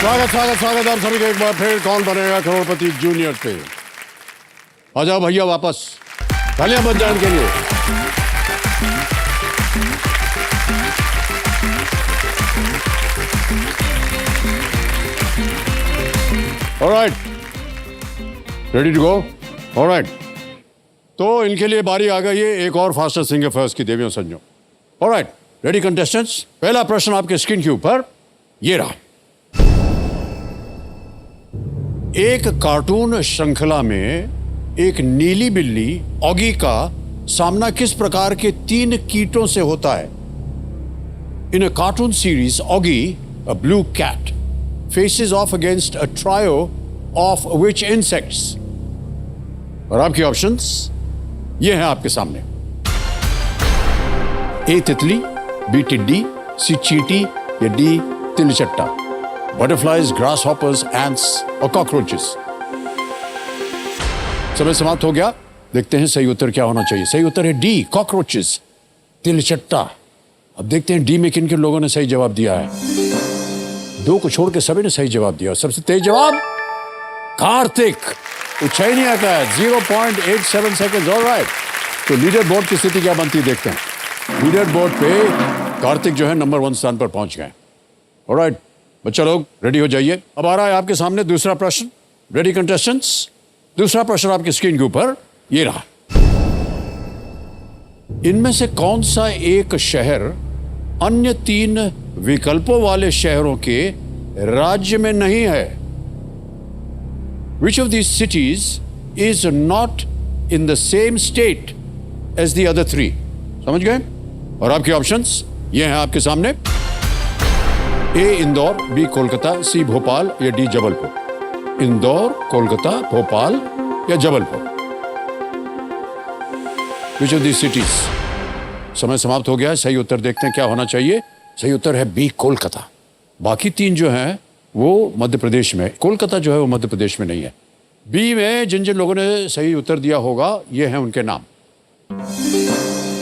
स्वागत स्वागत स्वागत आप सभी का एक बार फिर कौन बनेगा करोड़पति जूनियर पे। आ जाओ भैया वापस, तालियां बजाने के लिए। Alright, ready to go? Alright, तो इनके लिए बारी आ गई है एक और फास्टर सिंगर फर्स्ट की, देवियों संजो। Alright, ready contestants? पहला प्रश्न आपके स्क्रीन के ऊपर ये रहा। एक कार्टून श्रृंखला में एक नीली बिल्ली ऑगी का सामना किस प्रकार के 3 कीटों से होता है? In a cartoon series Oggy, a blue cat, faces off against a trio of which insects? और आपके ऑप्शंस ये हैं आपके सामने। ए तितली, बी टिड्डी, सी चींटी या डी तिलचट्टा। बटरफ्लाइज, ग्रास हॉपर्स, एंट्स और कॉकरोचेस। समय समाप्त हो गया। देखते हैं सही उत्तर क्या होना चाहिए। सही उत्तर है डी, कॉकरोचेस, तिलचट्टा। अब देखते हैं डी में किन किन लोगों ने सही जवाब दिया है। 2 को छोड़ के सभी ने सही जवाब दिया। सबसे तेज जवाब कार्तिक उच्चैनिया का है, 0.87 सेकेंड। ऑलराइट, तो लीडर बोर्ड की स्थिति क्या बनती है देखते हैं। लीडर बोर्ड पे कार्तिक जो है नंबर 1 स्थान पर पहुंच गए। ऑलराइट बच्चा लोग रेडी हो जाइए। अब आ रहा है आपके सामने दूसरा प्रश्न। Ready contestants? दूसरा प्रश्न आपकी स्क्रीन के ऊपर ये रहा। इनमें से कौन सा एक शहर अन्य 3 विकल्पों वाले शहरों के राज्य में नहीं है? Which of these cities is not in the same state as the other 3? समझ गए? और आपके ऑप्शंस ये हैं आपके सामने। ए इंदौर, बी कोलकाता, सी भोपाल या डी जबलपुर। इंदौर, कोलकाता, भोपाल या Jabalpur. Which of these cities? समय समाप्त हो गया है। सही उत्तर देखते हैं क्या होना चाहिए। सही उत्तर है बी, कोलकाता। बाकी 3 जो हैं वो मध्य प्रदेश में, कोलकाता जो है वो मध्य प्रदेश में नहीं है। बी में जिन जिन लोगों ने सही उत्तर दिया होगा ये हैं उनके नाम।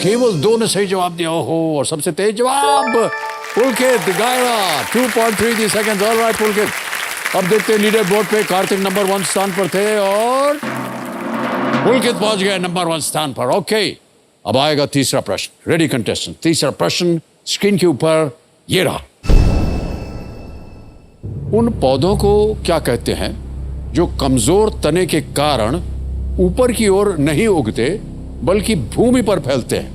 केवल 2 ने सही जवाब दिया हो और सबसे तेज जवाब पुलकित गायरा, 2.33 सेकेंड। ऑलराइट पुलकित, अब देखते हैं लीडर बोर्ड पे कार्तिक नंबर 1 स्थान पर थे और पुलकित पहुंच गए नंबर 1 स्थान पर। ओके, अब आएगा तीसरा प्रश्न। Ready contestant? तीसरा प्रश्न स्क्रीन के ऊपर ये रहा। उन पौधों को क्या कहते हैं जो कमजोर तने के कारण ऊपर की ओर नहीं उगते बल्कि भूमि पर फैलते हैं?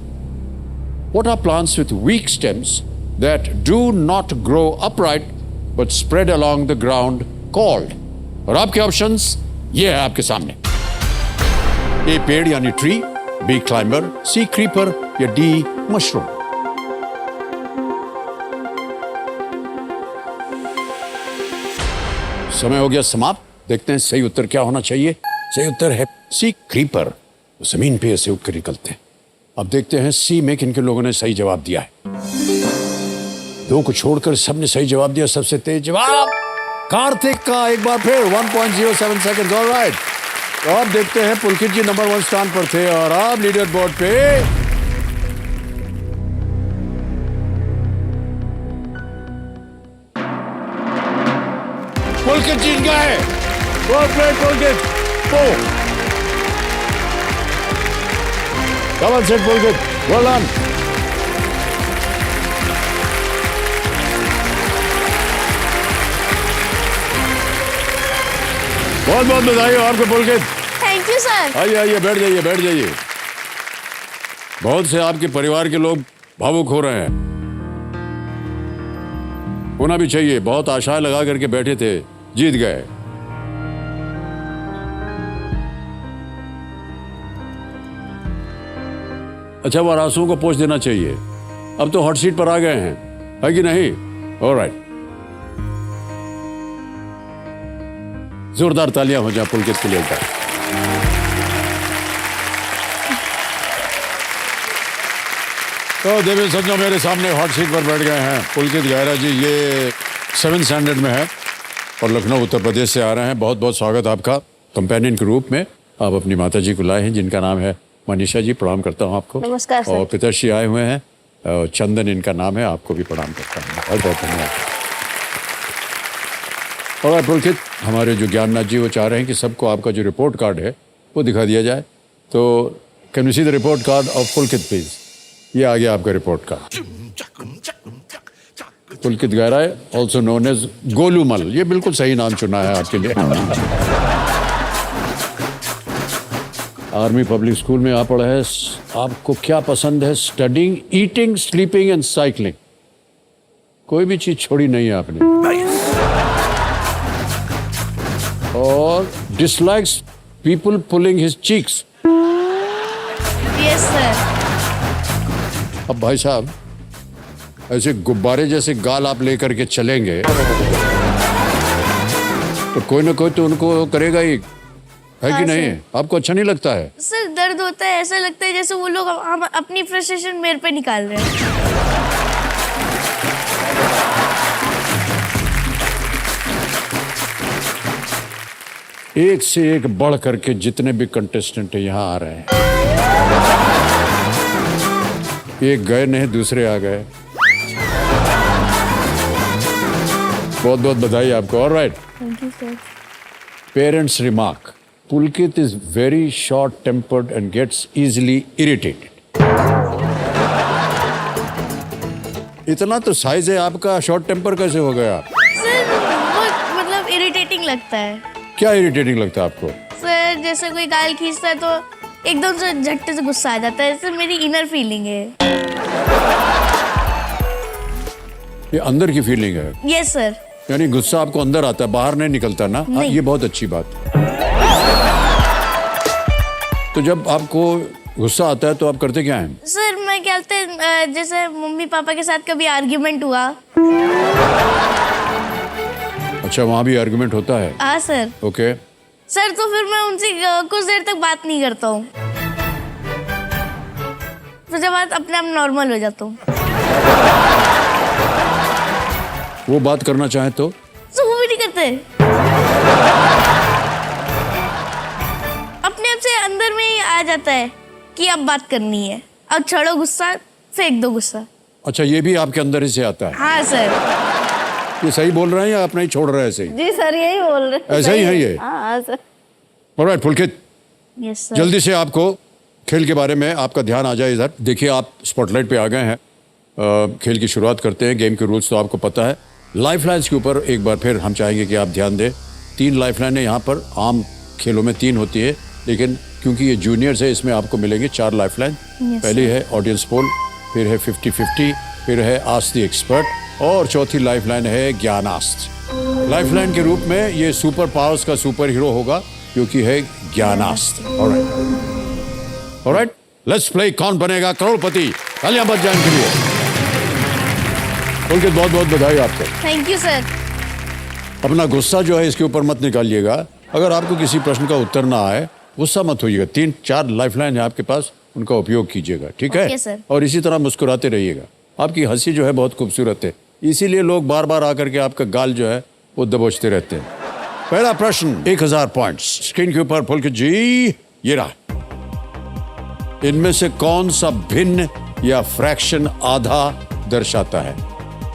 What are plants with weak stems that do not grow upright but spread along the ground called? और आपके ऑप्शंस ये है आपके सामने। ए पेड़ यानी ट्री, बी क्लाइंबर, सी क्रीपर या डी मशरूम। समय हो गया समाप्त। देखते हैं सही उत्तर क्या होना चाहिए। सही उत्तर है सी क्रीपर, जमीन पे ऐसे उग कर निकलते हैं। अब देखते हैं सी में किन किन लोगों ने सही जवाब दिया है। 2 को छोड़कर सबने सही जवाब दिया। सबसे तेज जवाब कार्तिक का, एक बार फिर 1.07 सेकेंड। ऑलराइट, तो अब देखते हैं पुलकित जी नंबर 1 स्थान पर थे और अब लीडर बोर्ड पे पुलकित जीत गए। पुलकित डबल सेट पुलकित, वेल डन। बहुत बहुत बधाई हो आपको पुलकित। Thank you sir. आइए आइए, बैठ जाइए बैठ जाइए। बहुत से आपके परिवार के लोग भावुक हो रहे हैं, होना भी चाहिए। बहुत आशाएं लगा करके बैठे थे, जीत गए। अच्छा, वो आंसुओं को पोंछ देना चाहिए। अब तो हॉट सीट पर आ गए हैं, है कि नहीं? ऑलराइट, जोरदार तालियां हो जाए पुलकित के लिए। तो देवी संजो मेरे सामने हॉट सीट पर बैठ गए हैं पुलकित गायरा जी। ये 7th स्टैंडर्ड में है और लखनऊ उत्तर प्रदेश से आ रहे हैं। बहुत बहुत स्वागत आपका कंपेनियन के रूप में। आप अपनी माता जी को लाए हैं जिनका नाम है मनीषा जी। प्रणाम करता हूँ आपको। नमस्कार सर। और पिताश्री आए हुए हैं, चंदन इनका नाम है, आपको भी प्रणाम करता हूँ। बहुत बहुत धन्यवाद। और पुलकित, हमारे जो ज्ञाननाथ जी वो चाह रहे हैं कि सबको आपका जो रिपोर्ट कार्ड है वो दिखा दिया जाए। तो can you see the report card of Pulkit please? ये आ गया आपका रिपोर्ट कार्ड। पुलकित गहराय, ऑल्सो नोन एज गोलूमल, ये बिल्कुल सही नाम चुना है आपके लिए। आर्मी पब्लिक स्कूल में आप पढ़े हैं। आपको क्या पसंद है? Studying, eating, sleeping and cycling. कोई भी चीज छोड़ी नहीं है आपने। और dislikes people pulling his cheeks. Yes sir. अब भाई साहब, ऐसे गुब्बारे जैसे गाल आप लेकर के चलेंगे तो कोई ना कोई तो उनको करेगा ही, है कि नहीं? आपको अच्छा नहीं लगता है? सर दर्द होता है, ऐसा लगता है जैसे वो लोग हम अपनी फ्रस्ट्रेशन मेरे पे निकाल रहे हैं। एक से एक बढ़ करके जितने भी कंटेस्टेंट यहाँ आ रहे हैं, एक गए नहीं दूसरे आ गए। बहुत बहुत बधाई आपको। Alright, thank you sir. Parents remark, Pulkit is very short tempered and gets easily irritated. इतना तो साइज है आपका, शॉर्ट टेम्पर कैसे हो गया? सर बहुत मतलब इरिटेटिंग लगता है। क्या इरिटेटिंग लगता है आपको? सर जैसे कोई गाल खींचता है तो एकदम से झट्टे से गुस्सा आ जाता है। सर मेरी इनर फीलिंग है। ये अंदर की फीलिंग है? Yes sir. यानी गुस्सा आपको अंदर आता है, बाहर नहीं निकलता ना? हाँ, ये बहुत अच्छी बात। तो जब आपको गुस्सा आता है तो आप करते क्या हैं? सर मैं क्या बोलते हैं, जैसे मम्मी पापा के साथ कभी आर्ग्यूमेंट हुआ। अच्छा, वहां भी आर्गुमेंट होता है? हाँ सर। ओके। सर तो फिर मैं उनसे कुछ देर तक बात नहीं करता हूँ, फिर जब बात अपने आप नॉर्मल हो जाता हूँ। वो बात करना चाहे तो? सर वो भी नहीं करते, अपने आप से अंदर में ही आ जाता है कि अब बात करनी है, अब छोड़ो गुस्सा, फेंक दो गुस्सा। अच्छा, ये भी आपके अंदर ही से आता है? हाँ सर। ये सही बोल रहे हैं या अपना ही छोड़ रहे हैं ऐसे ही? जी सर यही बोल रहे हैं। ऐसा ही है ये? हाँ सर। ऑलराइट पुलकित, यस सर। जल्दी से आपको खेल के बारे में आपका ध्यान आ जाए इधर। देखिए, आप स्पॉटलाइट पे आ गए हैं। खेल की शुरुआत करते हैं। गेम के रूल्स तो आपको पता है। लाइफलाइंस के ऊपर एक बार फिर हम चाहेंगे कि आप ध्यान दें। 3 लाइफलाइनें यहाँ पर, आम खेलों में 3 होती है, लेकिन क्योंकि ये जूनियर्स है इसमें आपको मिलेंगे 4 लाइफलाइन। पहली है ऑडियंस पोल, फिर है 50-50, फिर है आस्क द एक्सपर्ट और चौथी लाइफलाइन है ज्ञानास्त्र। लाइफलाइन के रूप में ये सुपर पावर्स का सुपर हीरो होगा क्योंकि है ज्ञानास्त्र। ऑलराइट, लेट्स प्ले कौन बनेगा करोड़पति। तालियां बज जाएं के लिए। पुलकित, बहुत बहुत बधाई आपको। Thank you sir. अपना गुस्सा जो है इसके ऊपर मत निकालिएगा। अगर आपको किसी प्रश्न का उत्तर ना आए, गुस्सा मत होइएगा। 3-4 लाइफलाइन है आपके पास, उनका उपयोग कीजिएगा, ठीक है? Okay sir. और इसी तरह मुस्कुराते रहिएगा। आपकी हंसी जो है बहुत खूबसूरत है, इसीलिए लोग बार बार आकर के आपका गाल जो है वो दबोचते रहते हैं। पहला प्रश्न 1000 पॉइंट्स स्क्रीन के ऊपर। पुलकित जी, ये रहा। इनमें से कौन सा भिन्न या फ्रैक्शन आधा दर्शाता है?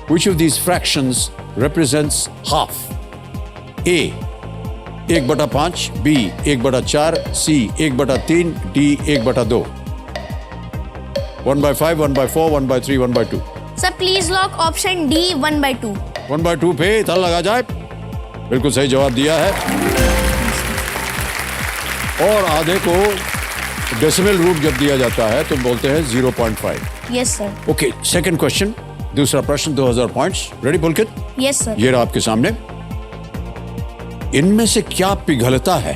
Which of these fractions represents half? A 1/5, B 1/4, C 1/3, D 1/2। 1/5, 1/4, 1/3, 1/2। Sir please lock option D 1/2। 1/2 पे ताला लगा जाए। बिल्कुल सही जवाब दिया है। और आधे को डेसिमल रूट जब दिया जाता है तो बोलते हैं 0.5। Yes sir. Okay, second question, दूसरा प्रश्न 2000 points. Ready Pulkit? Yes sir. ये रहा आपके सामने। इनमें से क्या पिघलता है?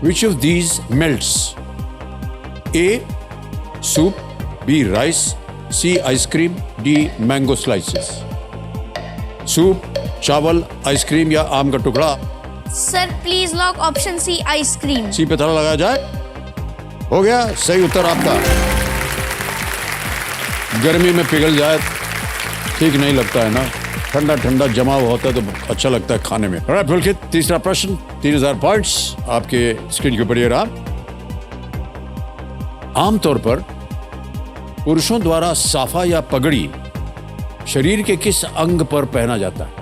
Which of these melts? A soup, B rice, C ice cream, D mango slices। सूप, चावल, आइसक्रीम या आम का टुकड़ा? Sir please lock option C ice cream. C पे ताला लगाया जाए। हो गया सही उत्तर आपका। गर्मी में पिघल जाए ठीक नहीं लगता है ना, ठंडा ठंडा जमा हुआ होता है तो अच्छा लगता है खाने में। ऑलराइट पुलकित, तीसरा प्रश्न 3000 पॉइंट्स आपके स्क्रीन के ऊपर ये रहा। आमतौर पर पुरुषों द्वारा साफा या पगड़ी शरीर के किस अंग पर पहना जाता है?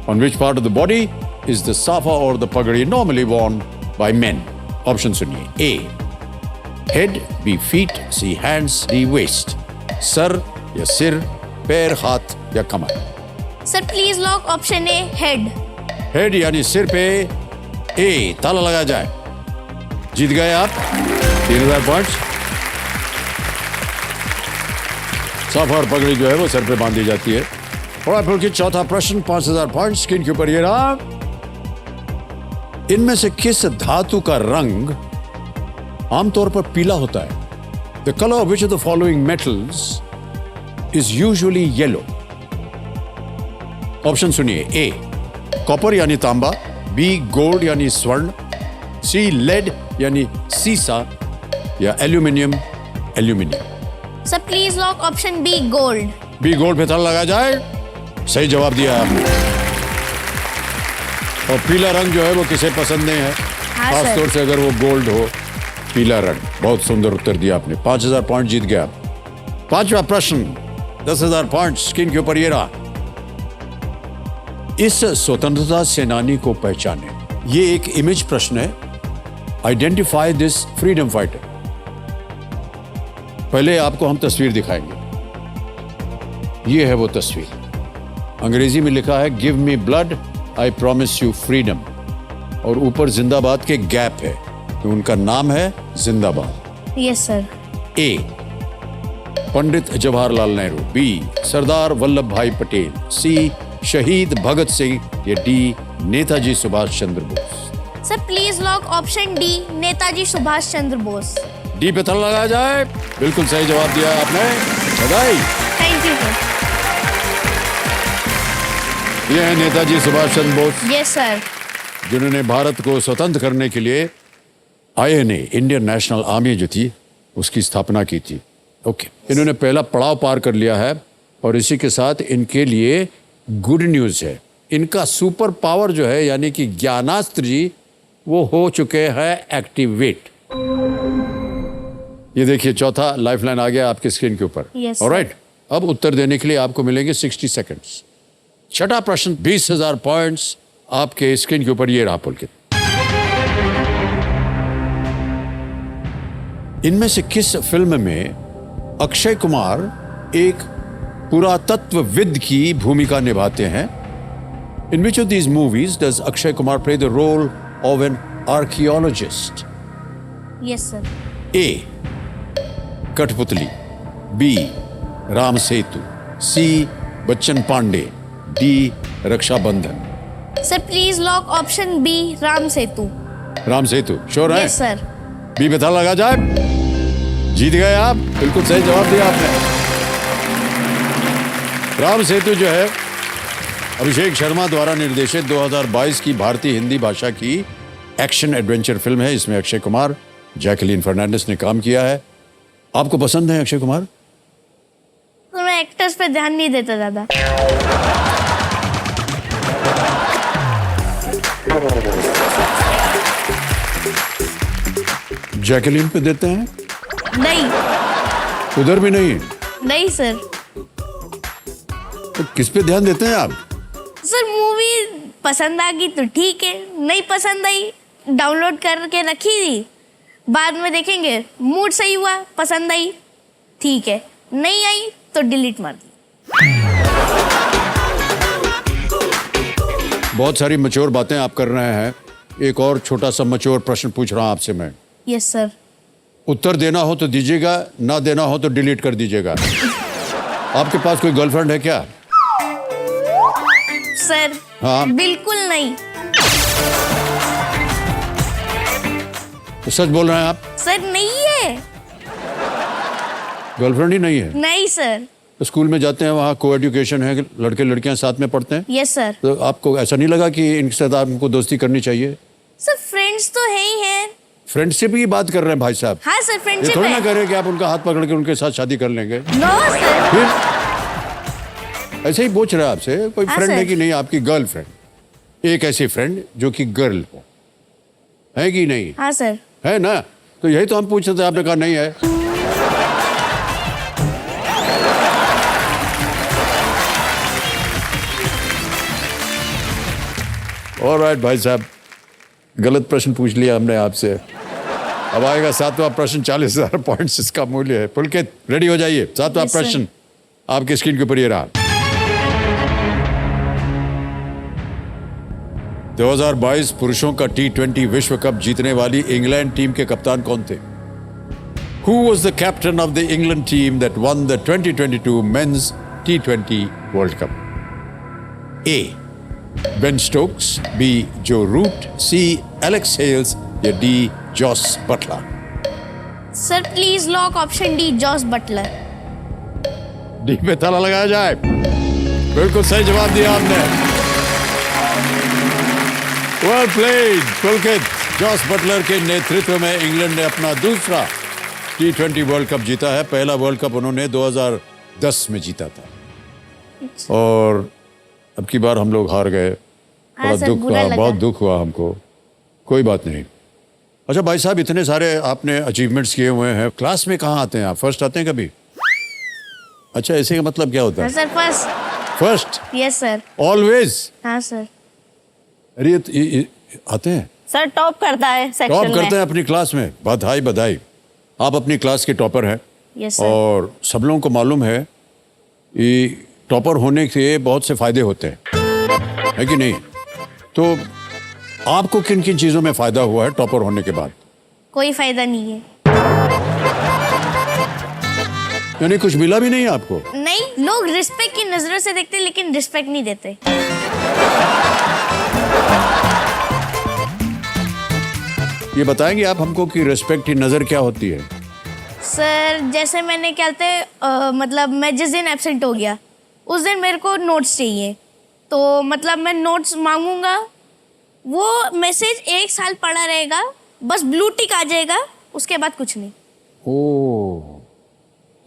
On which part of the body is the safa or the pagadi normally worn by men? Option सुनिए. A. Head, B. Feet, C. Hands, D. Waist. सर या सिर, पैर, हाथ या कमर. Sir please lock option A head. Head यानी सिर पे. ए. ताला लगा जाए. जीत गए आप 3000 पॉइंट्स. साफा और पगड़ी जो है वो सर पे बांधी जाती है. और फिर की चौथा प्रश्न 5000 पॉइंट स्क्रीन के ऊपर ये रहा. इनमें से किस धातु का रंग आमतौर पर पीला होता है? The colour of which of the following metals is usually yellow. Option सुनिए. ए. कॉपर यानी तांबा, बी. गोल्ड यानी स्वर्ण, सी. लेड यानी सीसा या aluminium aluminium. Sir please lock option B gold. B. Gold पे ताला लगा जाए. सही जवाब दिया आपने. और पीला रंग जो है वो किसे पसंद नहीं है? हाँ, खासतौर से अगर वो गोल्ड हो. पीला रंग. बहुत सुंदर उत्तर दिया आपने. 5000 पॉइंट जीत गया. पांचवा प्रश्न 10,000 पॉइंट स्क्रीन के ऊपर ये रहा. इस स्वतंत्रता सेनानी को पहचाने. ये एक इमेज प्रश्न है. Identify this freedom fighter. पहले आपको हम तस्वीर दिखाएंगे. ये है वो तस्वीर. अंग्रेजी में लिखा है give me blood I promise you freedom. और ऊपर जिंदाबाद के गैप है. तो उनका नाम है जिंदाबाद. Yes sir. A. Pandit Jawaharlal Nehru, B. Sardar Vallabh Bhai Patel, C. Shaheed Bhagat Singh या D. Netaji Subhash Chandra Bose. Sir please lock option D Netaji Subhash Chandra Bose. D पे ताला लगाया जाए. बिल्कुल सही जवाब दिया आपने. बधाई. Thank you sir. ये है नेताजी सुभाष चंद्र बोस, यस सर. जिन्होंने भारत को स्वतंत्र करने के लिए आईएनए इंडियन नेशनल आर्मी जो थी उसकी स्थापना की थी. ओके. इन्होंने पहला पड़ाव पार कर लिया है. और इसी के साथ इनके लिए गुड न्यूज है. इनका सुपर पावर जो है यानी कि ज्ञानास्त्र जी वो हो चुके हैं एक्टिवेट. ये देखिए चौथा लाइफलाइन आ गया आपके स्क्रीन के ऊपर. Yes, alright. अब उत्तर देने के लिए आपको मिलेंगे 60 सेकंड्स. छठा प्रश्न 20,000 पॉइंट्स आपके स्क्रीन के ऊपर ये रहा पुलकित. इनमें से किस फिल्म में अक्षय कुमार एक पुरातत्वविद की भूमिका निभाते हैं? In which of these movies does Akshay Kumar play the role of an archaeologist? Yes sir. A. Kathputli, B. Ram Setu, C. Bachchan Pandey, D. Rakshabandhan. Sir please lock option B Ram Setu. Ram Setu sure है? Yes sir. बी पे ताला लगा जाए. जीत गए आप. बिल्कुल सही जवाब दिया आपने. राम सेतु जो है अभिषेक शर्मा द्वारा निर्देशित 2022 की भारतीय हिंदी भाषा की एक्शन एडवेंचर फिल्म है. इसमें अक्षय कुमार, जैकलीन फर्नांडिस ने काम किया है. आपको पसंद है अक्षय कुमार? तो मैं एक्टर्स पे ध्यान नहीं देता ज्यादा. जैकलीन पे देते हैं? नहीं. उधर भी नहीं? नहीं सर. तो किस पे ध्यान देते हैं आप? सर मूवी पसंद आ गई तो ठीक है, नहीं पसंद आई डाउनलोड करके रखी थी, बाद में देखेंगे. मूड सही हुआ, पसंद आई ठीक है, नहीं आई तो डिलीट मार दी. बहुत सारी मैच्योर बातें आप कर रहे हैं. एक और छोटा सा मैच्योर प्रश्न पूछ रहा हूं आपसे मैं. Yes sir. उत्तर देना हो तो दीजिएगा, ना देना हो तो डिलीट कर दीजिएगा. आपके पास कोई गर्लफ्रेंड है क्या? सर हाँ. बिल्कुल नहीं. तो सच बोल रहे हैं आप? सर नहीं है. गर्लफ्रेंड ही नहीं है? नहीं सर. तो स्कूल में जाते हैं वहाँ को एजुकेशन है, लड़के लड़कियां साथ में पढ़ते हैं. Yes sir. तो आपको ऐसा नहीं लगा कि इनके साथ आपको दोस्ती करनी चाहिए? सर फ्रेंड्स तो है ही हैं. फ्रेंडशिप की बात कर रहे हैं भाई साहब. हाँ सर ये फ्रेंडशिप थोड़ी ना है. करें कि आप उनका हाथ पकड़ के उनके साथ शादी कर लेंगे. No sir. फिर ऐसे ही पूछ रहे हैं आपसे. कोई हाँ, फ्रेंड सर. है कि नहीं आपकी गर्लफ्रेंड? एक ऐसी फ्रेंड जो कि गर्ल हो, है कि नहीं? हाँ सर. है ना. तो यही तो हम पूछ रहे थे, आपने कहा नहीं है. ऑलराइट भाई साहब, गलत प्रश्न पूछ लिया हमने आपसे। अब आएगा 7वां प्रश्न, 40,000 पॉइंट्स इसका मूल्य है। पुलकित रेडी हो जाइए, 7वां Yes, sir. प्रश्न आपकी स्क्रीन के ऊपर ये रहा। 2022 पुरुषों का T20 विश्व कप जीतने वाली इंग्लैंड टीम के कप्तान कौन थे? Who was the captain of the England team that won the 2022 Men's T20 World Cup? A. Ben Stokes, B. Joe Root, C. Alex Hales या D. Joss Butler? Sir please lock option D, Jos Buttler. D पे ताला लगाया जाए। बिल्कुल सही जवाब दिया आपने। Well played Pulkit. Jos Buttler के नेतृत्व में इंग्लैंड ने अपना दूसरा T20 वर्ल्ड कप जीता है। पहला वर्ल्ड कप उन्होंने 2010 में जीता था और अब की बार हम लोग हार गए। हाँ बड़ा सर, दुख बुरा हुआ, लगा। बहुत दुख हुआ हमको। कोई बात नहीं। अच्छा भाई साहब, इतने सारे आपने अचीवमेंट्स किए हुए हैं, क्लास में कहाँ आते हैं आप? फर्स्ट आते हैं कभी? अच्छा, ऐसे का मतलब क्या होता हाँ है? Sir, first. First yes sir. Always? हाँ सर। अरे ये आते हैं, सर टॉप करता है सेक्शन टॉप में। करते हैं अपनी क्लास में। बधाई बधाई, आप अपनी क्लास के टॉपर हैं। Yes sir. और सब लोगों को मालूम है कि टॉपर होने के बहुत से फायदे होते हैं, है कि नहीं? तो आपको किन किन चीजों में फायदा हुआ है टॉपर होने के बाद? कोई फायदा नहीं है। यानी कुछ मिला भी नहीं आपको? नहीं, लोग रिस्पेक्ट की नजरों से देखते लेकिन रिस्पेक्ट नहीं देते। ये बताएंगे आप हमको कि रिस्पेक्ट की नजर क्या होती है? सर जैसे मैंने क्या कहते मतलब मैं जिस दिन एब्सेंट हो गया उस दिन मेरे को नोट्स चाहिए, तो मतलब मैं नोट्स मांगूंगा, वो मैसेज 1 साल पड़ा रहेगा, बस ब्लू टिक आ जाएगा, उसके बाद कुछ नहीं। ओ,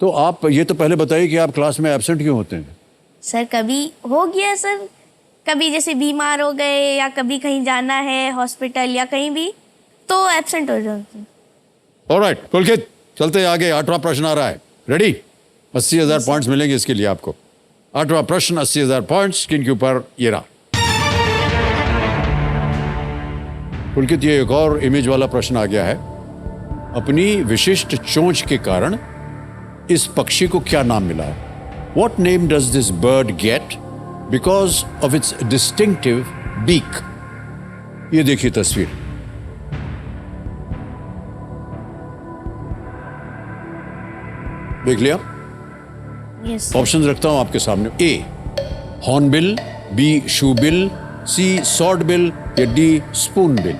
तो आप ये तो पहले बताइए कि आप क्लास में एब्सेंट क्यों होते हैं? सर कभी हो गया सर, कभी जैसे बीमार हो गए या कभी कहीं जाना है हॉस्पिटल या कहीं भी, तो एब्सेंट हो जाते हैं। ऑलराइट पुलकित, चलते हैं आगे। 8वां प्रश्न आ रहा है, रेडी? 80,000 पॉइंट्स मिलेंगे इसके लिए आपको। 8वां प्रश्न, 80,000 पॉइंट्स, स्क्रीन के ऊपर ये रहा। पुलकित, ये एक और इमेज वाला प्रश्न आ गया है। अपनी विशिष्ट चोंच के कारण इस पक्षी को क्या नाम मिला है? What name does this bird get because of its distinctive beak? ये देखिए तस्वीर। देख लिया? यस ऑप्शंस रखता हूं आपके सामने। ए हॉर्नबिल, बी शूबिल, सी सॉर्डबिल या डी स्पूनबिल?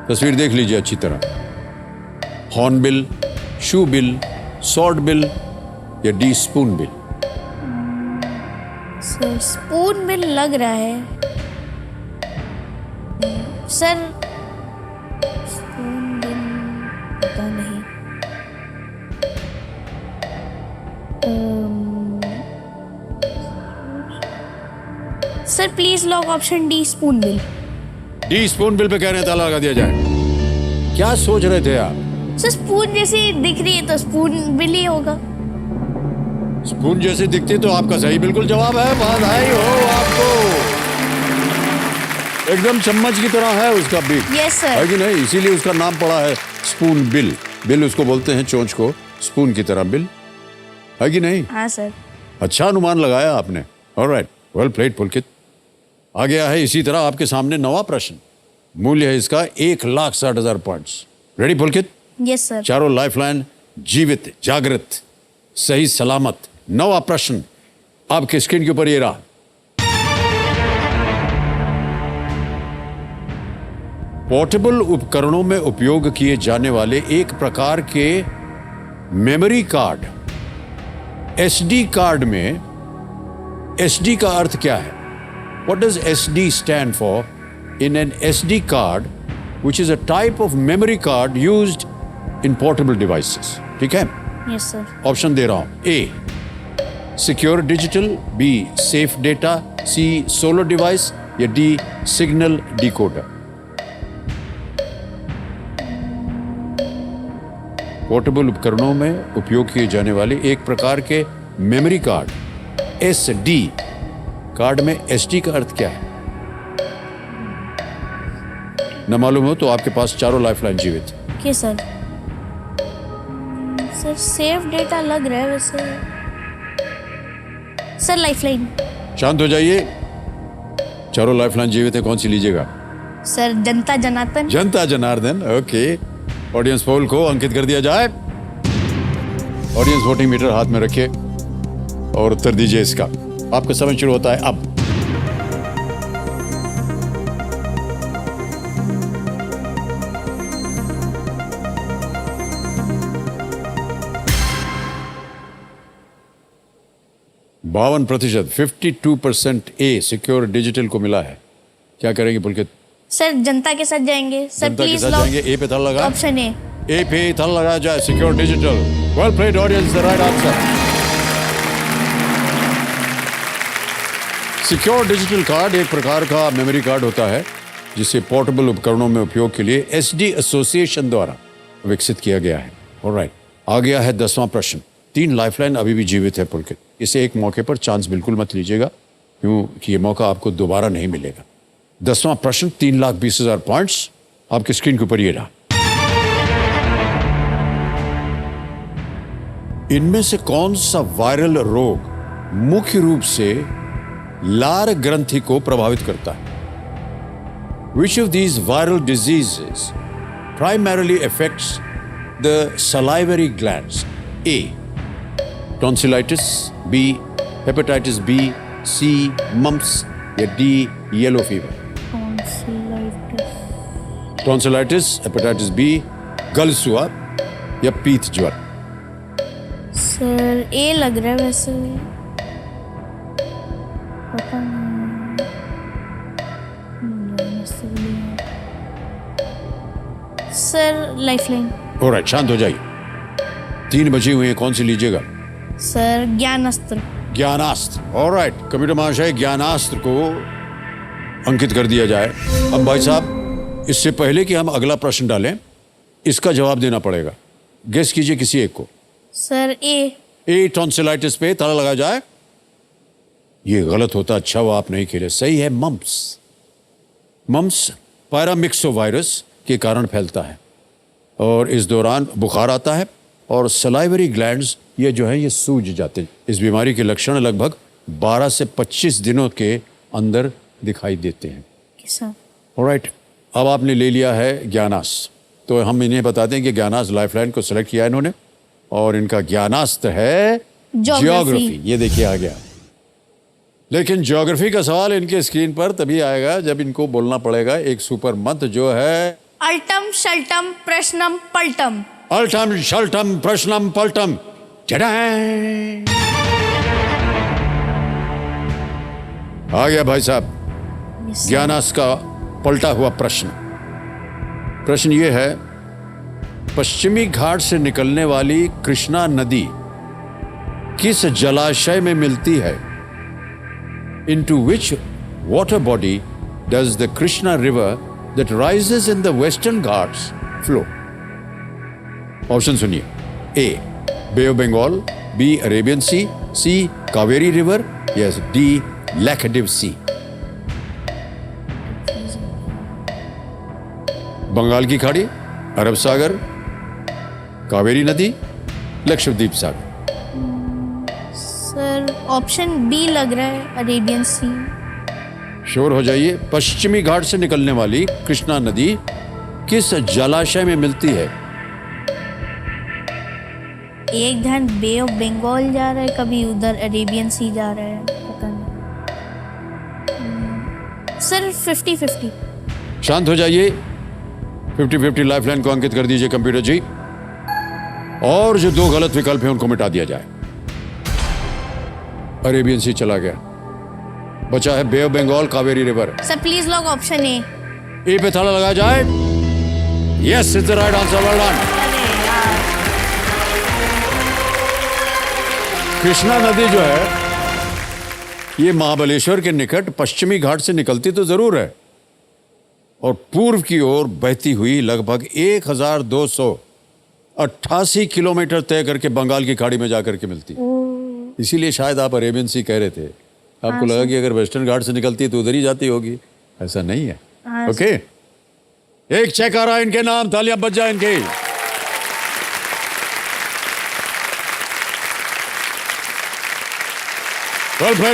तस्वीर देख लीजिए अच्छी तरह। हॉर्नबिल, शूबिल, सॉर्डबिल या D Spoonbill? Sir spoon bill लग रहा है सर। स्पून बिल पता नहीं। Sir please lock option D, spoon bill. D Spoonbill पे कह रहे हैं ताला लगा दिया जाए। क्या सोच रहे थे आप? सर स्पून जैसी दिख रही है तो स्पून बिल ही होगा। स्पून जैसे दिखती तो आपका सही बिल्कुल जवाब है। बधाई हो आपको, एकदम चम्मच की तरह है उसका बीक। Yes sir. है कि नहीं? इसीलिए उसका नाम पड़ा है स्पून बिल। बिल उसको बोलते हैं, चोंच को, स्पून की तरह बिल, है कि नहीं? हाँ सर। अच्छा अनुमान लगाया आपने। ऑलराइट, वेल प्लेड पुलकित। आ गया है इसी तरह आपके सामने 9वां प्रश्न। मूल्य है इसका 1,60,000 points. Ready Pulkit? Yes sir. चारों लाइफलाइन जीवित, जागृत, सही सलामत। 9वां प्रश्न आपके स्क्रीन के ऊपर ये रहा। पोर्टेबल उपकरणों में उपयोग किए जाने वाले एक प्रकार के मेमोरी कार्ड, एसडी कार्ड में एसडी का अर्थ क्या है? What does SD stand for? In an SD card, which is a type of memory card used in portable devices. ठीक है? Yes sir. ऑप्शन दे रहा हूं। A secure digital, B safe data, C solo device या D signal decoder? Portable उपकरणों में उपयोग किए जाने वाले एक प्रकार के मेमोरी कार्ड, SD कार्ड में SD का अर्थ क्या है? न मालूम हो तो आपके पास चारों लाइफलाइन जीवित है। Okay sir. Sir save data लग रहा है वैसे। Sir lifeline. शांत हो जाइए। चारों लाइफलाइन जीवित है, कौन सी लीजिएगा? सर जनता जनार्दन। जनता जनार्दन। ओके, ऑडियंस पोल को अंकित कर दिया जाए। ऑडियंस वोटिंग मीटर हाथ में रखिए और उत्तर दीजिए इसका। आपका समय शुरू होता है अब। बावन प्रतिशत 52% ए सिक्योर डिजिटल को मिला है। क्या करेंगे पुलकित? सर जनता के साथ जाएंगे। सर जनता के प्लीज साथ जाएंगे। ए पे थल लगा। Option A. ए पे थल लगाया जाए। Secure digital. Well played audience, the right answer. Secure digital card एक प्रकार का मेमोरी कार्ड होता है जिसे पोर्टेबल उपकरणों में उपयोग के लिए SD एसोसिएशन द्वारा विकसित किया गया है। ऑलराइट, आ गया है 10वां प्रश्न। 3 लाइफलाइन अभी भी जीवित है पुलकित। इसे एक मौके पर चांस बिल्कुल मत लीजिएगा, क्योंकि ये मौका आपको दोबारा नहीं मिलेगा। 10वां प्रश्न, 3,20,000 पॉइंट्स आपकी स्क्रीन के ऊपर ये रहा। इनमें से कौन सा वायरल रोग मुख्य रूप से लार ग्रंथि को प्रभावित करता है? Which of these viral diseases primarily affects the salivary glands? A. Tonsillitis. B. Hepatitis B. C. Mumps. या D. Yellow fever. Tonsillitis, hepatitis B, गलसुआ या पीत ज्वर। सर ए लग रहा है वैसे। पता नहीं। Sir lifeline. ऑलराइट, शांत हो जाइए। 3 बची हुई हैं, कौन सी लीजिएगा? सर ज्ञानास्त्र। ज्ञानास्त्र। ऑलराइट, कंप्यूटर महाशय ज्ञानास्त्र को अंकित कर दिया जाए। अब भाई साहब, इससे पहले कि हम अगला प्रश्न डालें, इसका जवाब देना पड़ेगा। गेस कीजिए किसी एक को। सर ए। टॉन्सिलाइटिस पे ताला लगा जाए। ये गलत होता, अच्छा वो आप नहीं खेले। सही है मम्प्स। मम्प्स पैरामिक्सोवायरस के कारण फैलता है और इस दौरान बुखार आता है और सलाइवरी ग्लैंड्स ये जो है ये सूज जाते हैं। इस बीमारी के लक्षण लगभग 12 से 25 दिनों के अंदर दिखाई देते हैं। सर ऑलराइट, अब आपने ले लिया है ज्ञानास्त्र, तो हम इन्हें बताते हैं कि ज्ञानास्त्र लाइफलाइन को सिलेक्ट किया इन्होंने और इनका ज्ञानास्त्र है ज्योग्राफी। ये देखिए आ गया। लेकिन ज्योग्राफी का सवाल इनके स्क्रीन पर तभी आएगा जब इनको बोलना पड़ेगा एक सुपर मंत्र जो है अल्टम शल्टम प्रश्नम पल्टम। अल्टम शल्टम प्रश्नम पल्टम। टडां! आ गया भाई साहब ज्ञानास्त्र का पलटा हुआ प्रश्न। प्रश्न ये है, पश्चिमी घाट से निकलने वाली कृष्णा नदी किस जलाशय में मिलती है? Into which water body does the Krishna river that rises in the Western Ghats flow? Option सुनिए। A. Bay of Bengal. B. Arabian Sea. C. Kaveri River. Yes. D. Laccadive Sea. Bengal की खाड़ी, अरब सागर, कावेरी नदी, लक्षद्वीप सागर। सर ऑप्शन बी लग रहा है, अरेबियन सी। श्योर हो जाइए। पश्चिमी घाट से निकलने वाली कृष्णा नदी किस जलाशय में मिलती है? एक ध्यान बे ऑफ बंगाल जा रहा है, कभी उधर अरेबियन सी जा रहा है, पता नहीं। सर 50-50। शांत हो जाइए। 50-50 लाइफलाइन को अंकित कर दीजिए कंप्यूटर जी, और जो 2 गलत विकल्प हैं उनको मिटा दिया जाए। अरेबियन सी चला गया, बचा है bay of Bengal, Kaveri river. Sir please lock option A. A पे ताला लगा जाए। Yes, it's the right answer. Well done. Krishna नदी जो है ये महाबलेश्वर के निकट पश्चिमी घाट से निकलती तो जरूर है और पूर्व की ओर बहती हुई लगभग 1288 किलोमीटर तय करके बंगाल की खाड़ी में जाकर के मिलती। इसीलिए शायद आप अरेबियन सी कह रहे थे, आपको लगा कि अगर वेस्टर्न घाट से निकलती है तो उधर ही जाती होगी। ऐसा नहीं है। हाँ, ओके, एक चेक आ रहा है इनके नाम, तालियां बज जाए इनकी।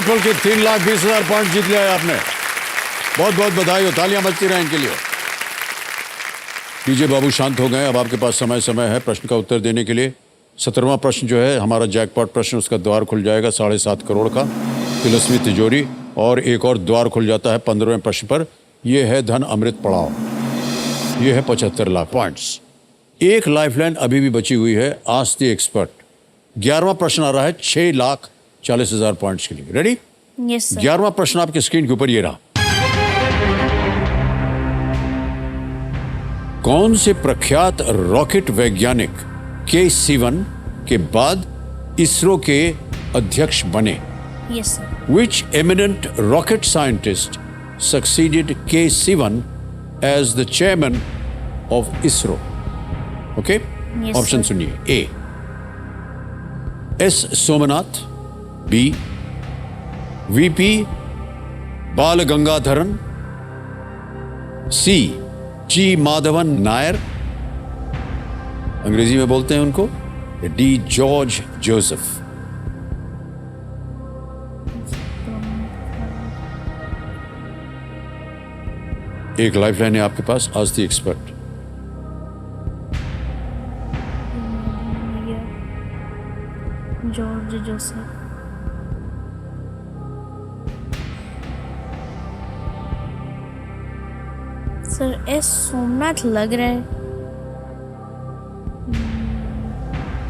पुलकित 3,20,000 पॉइंट जीत लिया है आपने। बहुत बहुत बधाई हो, तालियां बजती रहे इनके लिए। डीजे बाबू शांत हो गए। अब आपके पास समय है प्रश्न का उत्तर देने के लिए। 17वां प्रश्न जो है हमारा जैकपॉट प्रश्न, उसका द्वार खुल जाएगा 7.5 करोड़ का, तिलस्मी तिजोरी, और एक और द्वार खुल जाता है 15वें प्रश्न पर। यह है धन अमृत पड़ाव, यह है 75 लाख पॉइंट्स। एक लाइफलाइन अभी भी बची हुई है, आस्क द एक्सपर्ट। 11वां प्रश्न आ रहा है 6,40,000 पॉइंट्स के लिए। रेडी? Yes sir. 11वां प्रश्न आपके स्क्रीन के ऊपर ये रहा। कौन से प्रख्यात रॉकेट वैज्ञानिक K-Sivan के बाद इसरो के अध्यक्ष बने? Yes sir. Which eminent rocket scientist succeeded K-Sivan as the chairman of ISRO? Okay? Yes, option sir. सुनिए। A. S. Somnath, B. VP बाल गंगाधरन, C. G. माधवन नायर, अंग्रेजी में बोलते हैं उनको, D. George Joseph. एक लाइफलाइन है आपके पास, ask the expert. George Joseph. Sir S Somnath लग रहा है।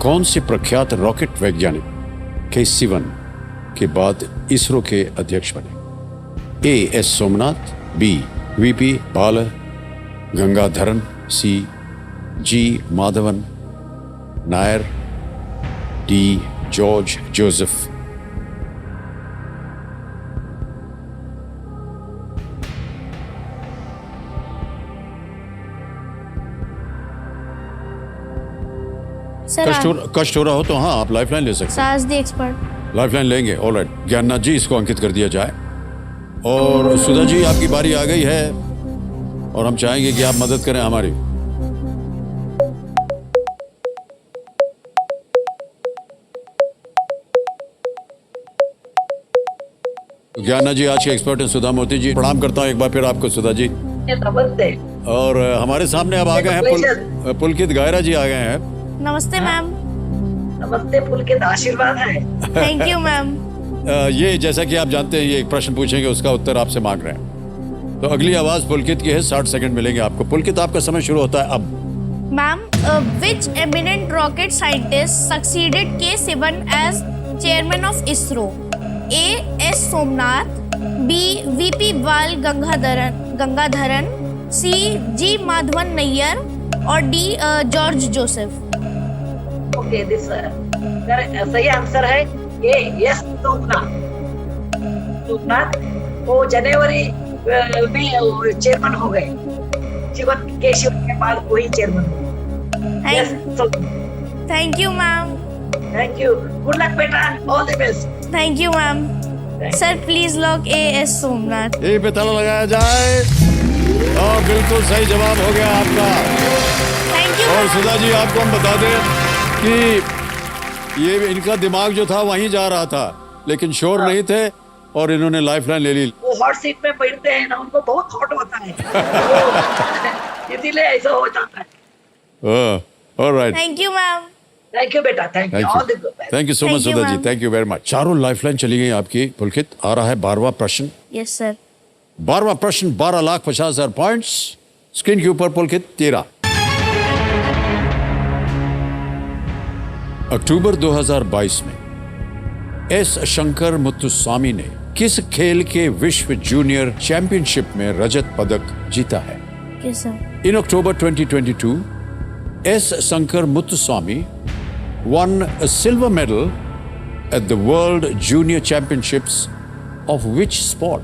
कौन से प्रख्यात रॉकेट वैज्ञानिक K-Sivan के बाद इसरो के अध्यक्ष बने? A. S. Somnath, B. VP बाल Gangadharan, C. G. Madhavan Nair, D. George Joseph. Sir कष्ट हो रहा हो तो हाँ, आप लाइफलाइन ले सकते हैं। Ask the expert. लाइफलाइन लेंगे। ऑलराइट, ज्ञाननाथ जी, इसको अंकित कर दिया जाए। और सुधा जी, आपकी बारी आ गई है और हम चाहेंगे कि आप मदद करें हमारी। ज्ञाननाथ जी आज के एक्सपर्ट हैं सुधा मूर्ति जी। प्रणाम करता हूँ एक बार फिर आपको सुधा जी। नमस्ते। और हमारे सामने अब आ गए हैं पुलकित गायरा जी आ गए हैं। नमस्ते मैम। नमस्ते पुलकित, आशीर्वाद है। Thank you ma'am. ये जैसा कि आप जानते हैं, ये एक प्रश्न पूछेंगे, उसका उत्तर आपसे मांग रहे हैं। तो अगली आवाज पुलकित की है, 60 सेकंड मिलेंगे आपको। पुलकित, आपका समय शुरू होता है अब। Ma'am, which eminent rocket scientist succeeded K-Sivan as chairman of ISRO? A. S. Somnath, B. VP बाल गंगाधरन, C. G. माधवन नैयर और D. George Joseph. Okay, this सही आंसर है ए. एस. सोमनाथ। वो जनवरी में चेयरमैन हो गए। शिवन के बाद वही चेयरमैन हुए। Yes, thank you ma'am. Thank you. Good luck बेटा, all the best. Thank you ma'am. Sir please lock A. S. Somnath. A पे ताला लगाया जाए और बिल्कुल सही जवाब हो गया आपका। Thank you. और सुधा जी, आपको हम बता दें कि ये इनका दिमाग जो था वहीं जा रहा था, लेकिन शोर नहीं थे और इन्होंने लाइफलाइन ले ली। वो हॉट सीट में बैठते हैं ना, उनको बहुत हॉट होता है, इसीलिए ऐसा हो जाता है। Alright, thank you ma'am. Thank you बेटा, thank you, all the best. Thank you so much Thank you, Sudha ji, ma'am. Thank you very much. चारों लाइफलाइन चली गई आपकी। पुलकित, आ रहा है 12वां प्रश्न। Yes sir. 12वां प्रश्न, 12,50,000 पॉइंट्स। स्क्रीन के ऊपर पुलकित 13। अक्टूबर 2022 में एस शंकर मुत्तुस्वामी ने किस खेल के विश्व जूनियर चैंपियनशिप में रजत पदक जीता है? Yes sir. In October 2022, S. Shankar Muthuswamy won a silver medal at the World Junior Championships of which sport?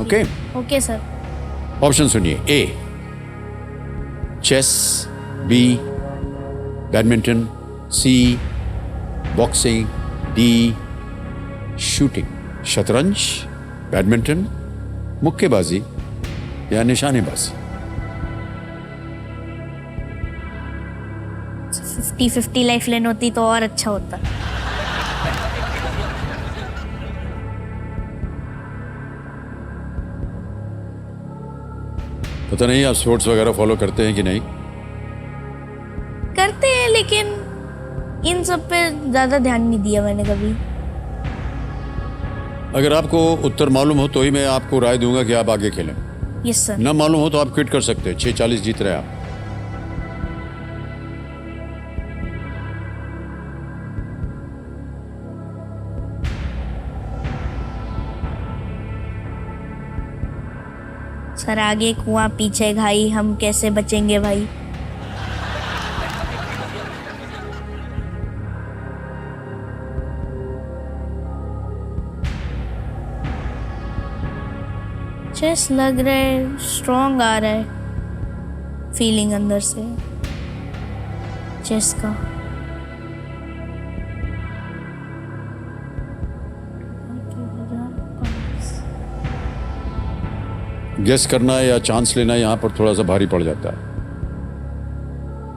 Okay. Okay sir. Option सुनिए। A. Chess, B. Badminton, C. Boxing, D shooting, शतरंज, badminton, मुक्केबाजी या निशानेबाजी? 50-50 life लेन होती तो और अच्छा होता। पता नहीं आप स्पोर्ट्स वगैरह फॉलो करते हैं कि नहीं? करते हैं लेकिन इन सब पे ज्यादा ध्यान नहीं दिया मैंने कभी। अगर आपको उत्तर मालूम हो तो ही मैं आपको राय दूंगा कि आप आगे खेलें। Yes sir. न मालूम हो तो आप क्विट कर सकते हैं। 6:40 जीत रहे हैं आप। सर आगे कुआं पीछे घाई, हम कैसे बचेंगे भाई? चेस लग रहा है स्ट्रॉन्ग आ रहा है फीलिंग अंदर से चेस का। गेस करना या चांस लेना यहाँ पर थोड़ा सा भारी पड़ जाता है।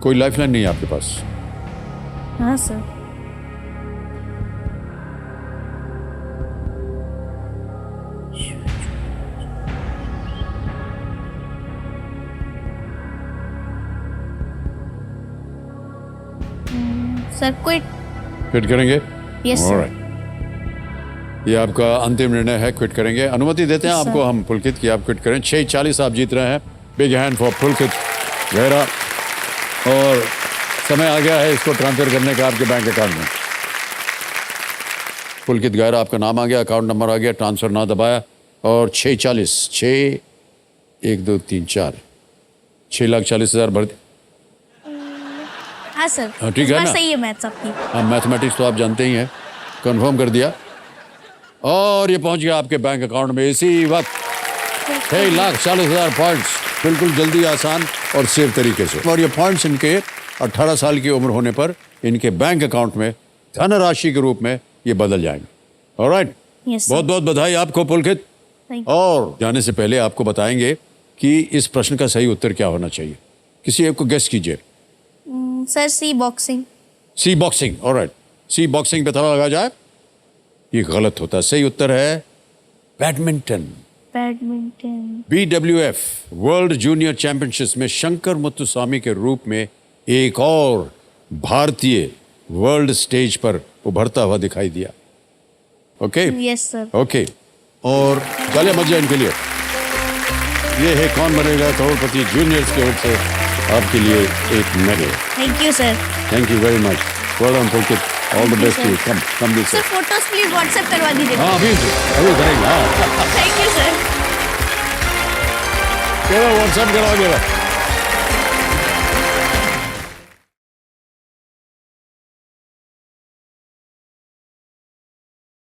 कोई लाइफलाइन नहीं है आपके पास? हाँ सर। सर क्विट करेंगे? Yes sir. Alright. ये आपका अंतिम निर्णय है, क्विट करेंगे। अनुमति देते हैं Yes, आपको sir. हम पुलकित की आप क्विट करें। 6:40 आप जीत रहे हैं। बिग हैंड फॉर पुलकित गहरा। और समय आ गया है इसको ट्रांसफर करने का आपके बैंक अकाउंट में। पुलकित गहरा आपका नाम आ गया, अकाउंट नंबर आ गया, ट्रांसफर ना दबाया और 6:40 6 1 2 3 4 6,40,000 भर। हाँ सर। हाँ, ठीक इस है बार ना? सही है मैथ्स आपकी। हाँ, मैथमेटिक्स तो आप जानते ही हैं। कंफर्म कर दिया और ये पहुंच गया आपके बैंक अकाउंट में इसी वक्त 6,40,000 पॉइंट्स, बिल्कुल जल्दी, आसान और सेफ तरीके से। और ये पॉइंट्स इनके 18 साल की उम्र होने पर इनके बैंक अकाउंट में धनराशि के रूप में ये बदल जाएंगे। Alright, Yes, sir. बहुत बहुत बधाई आपको पुलकित। Thank you. और जाने से पहले आपको बताएंगे कि इस प्रश्न का सही उत्तर क्या होना चाहिए। किसी एक को गेस कीजिए। सर सी बॉक्सिंग। सी बॉक्सिंग। ऑलराइट, सी बॉक्सिंग पे ताला लगा जाए। ये गलत होता है। सही उत्तर है badminton. Badminton. BWF world junior championship में शंकर मुत्तुस्वामी के रूप में एक और भारतीय वर्ल्ड स्टेज पर उभरता हुआ दिखाई दिया। Okay yes sir. ओके, और तालियां बज जाए इनके लिए। ये है कौन बनेगा करोड़पति जूनियर्स के ओर से आपके लिए एक medal. Thank you sir. Thank you very much. Well done Pulkit, all the Thank you, best to you. sir. Come this. Sir photos please WhatsApp करवा दीजिए। हाँ अभी करेंगे। हाँ थैंक यू सर। व्हाट्सएप करा